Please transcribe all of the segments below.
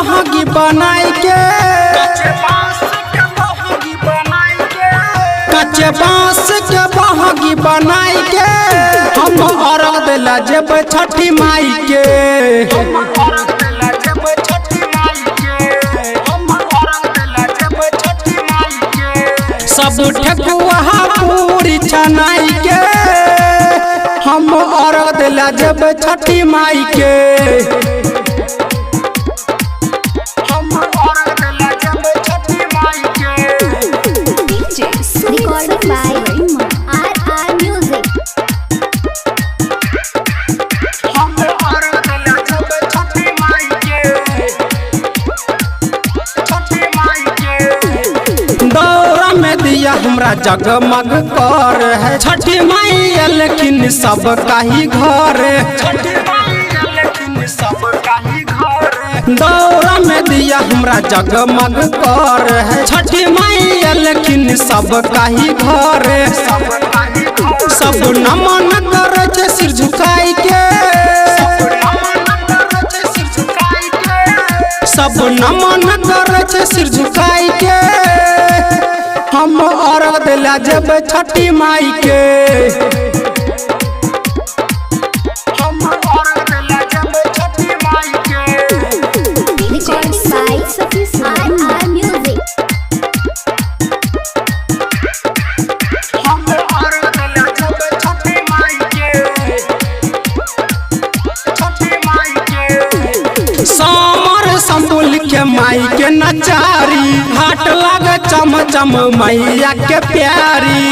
बहगी बनाई के कच्चे बांस के बहगी बनाई के हम अर्घ देला जब छठी माई के सब ठेकुआ पूरी छनाई के हम अर्घ देला जब छठी माई के Recorded by RR Music. दौरा में दिया हमरा जगमग कर है छठी माई लेकिन सब काही घर दौरा में दिया हमरा जगमग कर है छठी माई लेकिन सब काही घर सब नमन कर छे सिर झुकाई के सब नमन कर छे सिर झुकाई के हम अर्घ देला जब छठी माई के Recorded by RR Music. समर संबुल के माई के नचारी हाट लागे चम चम मैया के प्यारी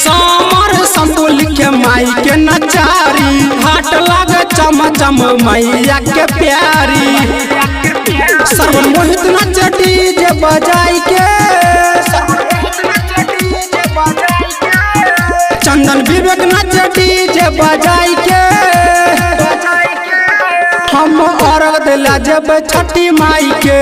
समर संबुल के माई के नचारी हाट लागे चम चम मैया के प्यारी सर्वन मोहित नचे डीजे बजाई के चंदन विवेक नचे डीजे बजाई के हम अर्घ देला जब छठी माई के।